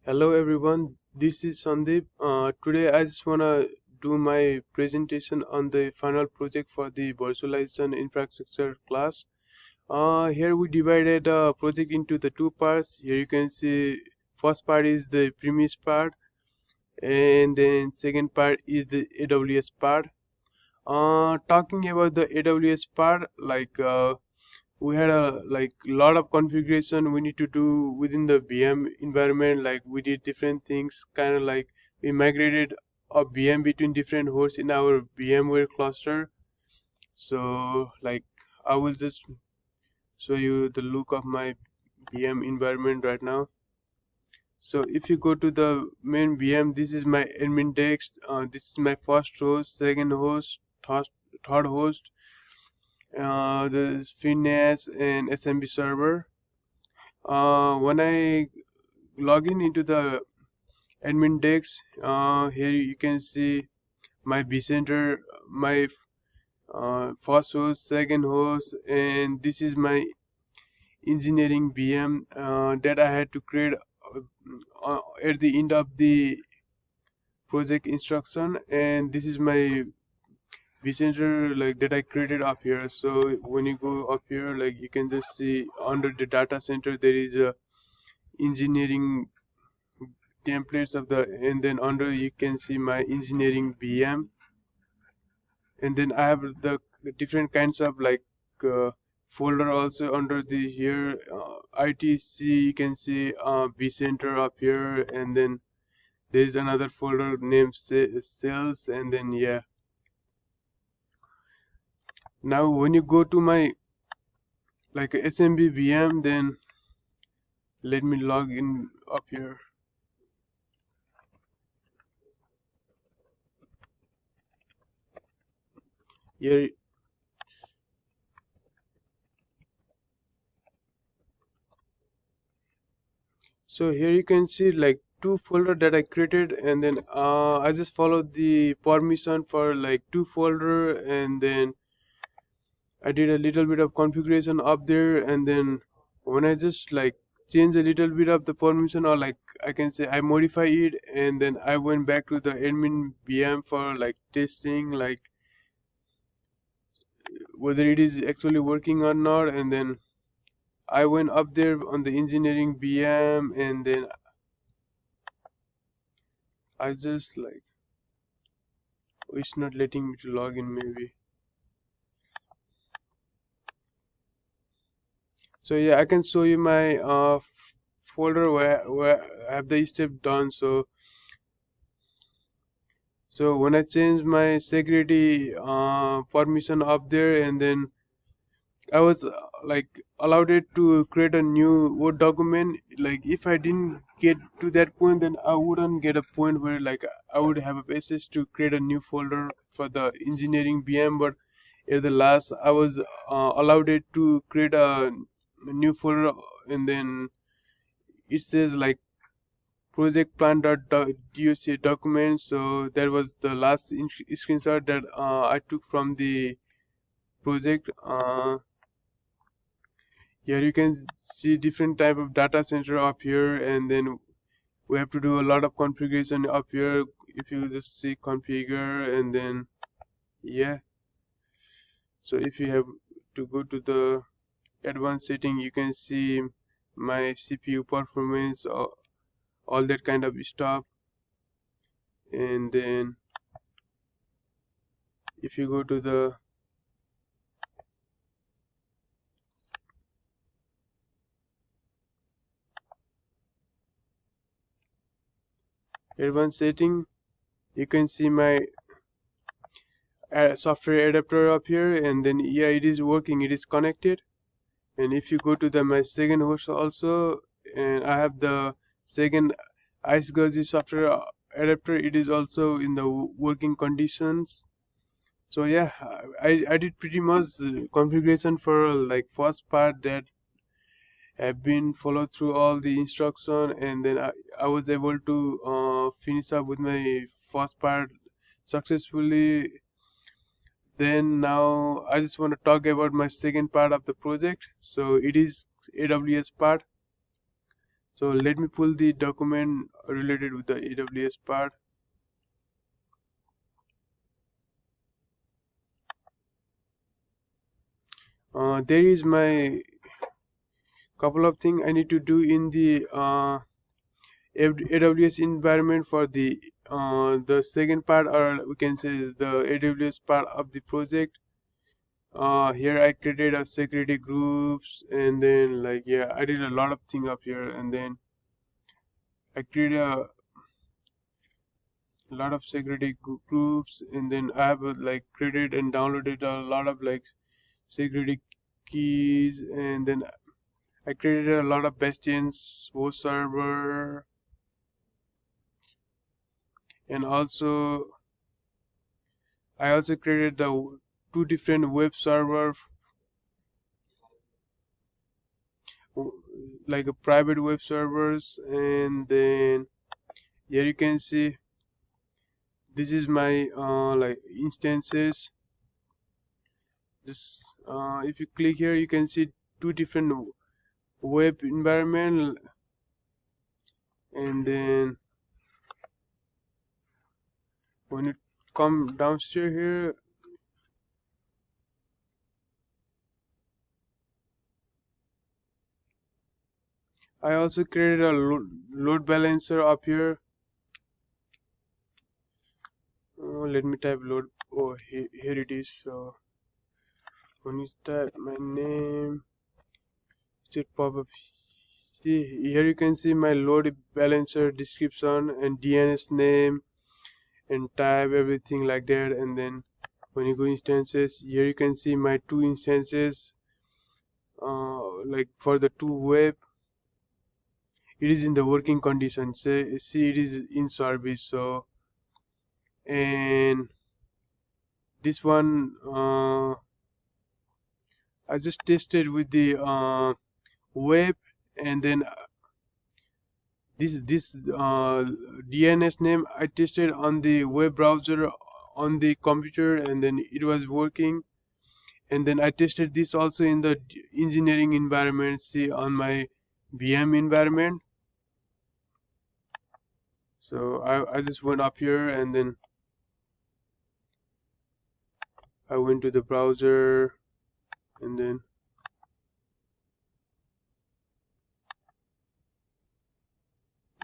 Hello everyone, this is Sandeep. Today I just wanna do my presentation on the final project for the virtualization infrastructure class. Here we divided the project into the two parts. Here you can see first part is the premise part, and then second part is the AWS part. Talking about the AWS part, we had a lot of configuration we need to do within the VM environment. Like we did different things, kind of like we migrated a VM between different hosts in our VMware cluster. So I will just show you the look of my VM environment right now. So if you go to the main VM, this is my admin desk. This is my first host, second host, third host, the FreeNAS and SMB server. When I log in into the admin desk, here you can see my vCenter, my first host, second host, and this is my engineering VM that I had to create at the end of the project instruction, and this is my vCenter that I created up here. So when you go up here, you can just see under the data center there is a engineering templates of the, and then under you can see my engineering VM, and then I have the different kinds of folder also under the here, ITC. You can see vCenter up here, and then there is another folder named sales, and then yeah. Now when you go to my SMB VM, then let me log in up here. Here, so here you can see two folder that I created, and then I just followed the permission for two folder, and then I did a little bit of configuration up there, and then when I just change a little bit of the permission, or I can say I modify it, and then I went back to the admin VM for testing whether it is actually working or not, and then I went up there on the engineering VM, and then I just it's not letting me to log in maybe. So yeah, I can show you my folder where I have the step done. So when I change my security permission up there, and then I was allowed it to create a new Word document. Like if I didn't get to that point, then I wouldn't get a point where I would have a basis to create a new folder for the engineering VM. But at the last, I was allowed it to create a new folder, and then it says project plan.doc document. So that was the last screenshot that I took from the project. Here you can see different type of data center up here, and then we have to do a lot of configuration up here. If you just see configure, and then yeah. So if you have to go to the advanced setting, you can see my CPU performance, all that kind of stuff. And then if you go to the advanced setting, you can see my software adapter up here, and then yeah, it is working, it is connected. And if you go to the my second host also, and I have the second iSCSI software adapter, it is also in the working conditions. So yeah, I did pretty much configuration for first part that have been followed through all the instruction, and then I was able to finish up with my first part successfully. Then now I just want to talk about my second part of the project. So it is AWS part. So let me pull the document related with the AWS part. There is my couple of things I need to do in the AWS environment for the second part, or we can say the AWS part of the project. Here I created a security groups, and then like yeah, I did a lot of thing up here, and then I created a lot of security groups, and then I have like created and downloaded a lot of like security keys, and then I created a lot of bastions host server, and also I also created the two different web server, like a private web servers, and then here you can see this is my like instances. This if you click here, you can see two different web environment, and then when you come downstairs here, I also created a load balancer up here. Let me type load. Oh, here it is. So when you type my name, it should pop up. See here you can see my load balancer description and DNS name and type everything like that. And then when you go instances, here you can see my two instances. Like for the two web, it is in the working condition. See it is in service. So and this one I just tested with the web, and then this DNS name I tested on the web browser on the computer, and then it was working. And then I tested this also in the engineering environment, see on my VM environment. So I just went up here, and then I went to the browser, and then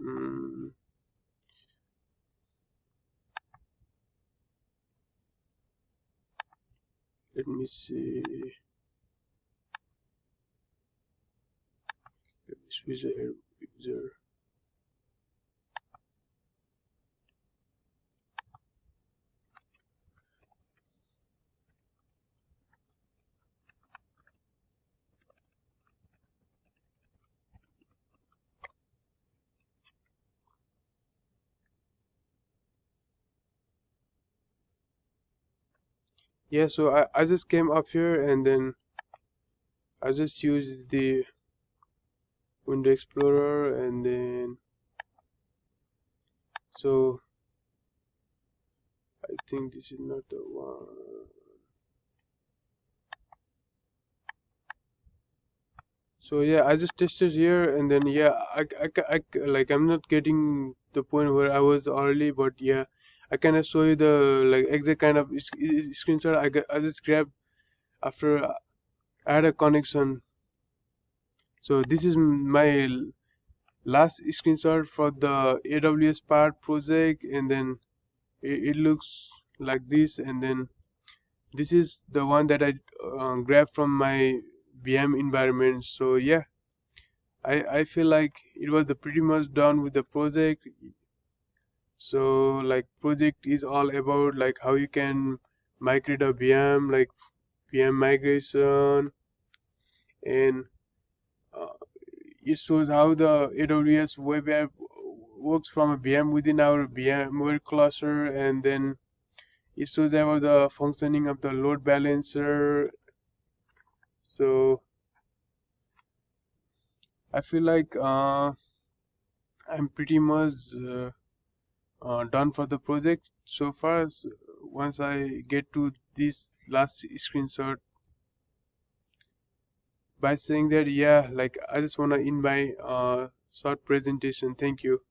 mm, let me see. Let me switch the user. Yeah, so I just came up here, and then I just used the Window Explorer, and then so I think this is not the one. So yeah, I just tested here, and then yeah, like I'm not getting the point where I was early, but yeah, I kind of show you the like exact kind of screenshot I just grabbed after I had a connection. So this is my last screenshot for the AWS part project, and then it looks like this, and then this is the one that I grabbed from my VM environment. So yeah, I feel like it was the pretty much done with the project. So like project is all about like how you can migrate a VM, like VM migration, and uh, it shows how the AWS web app works from a VM within our VMware cluster, and then it shows about the functioning of the load balancer. So I feel like I'm pretty much done for the project so far. So once I get to this last screenshot, by saying that yeah, like I just wanna end my short presentation. Thank you.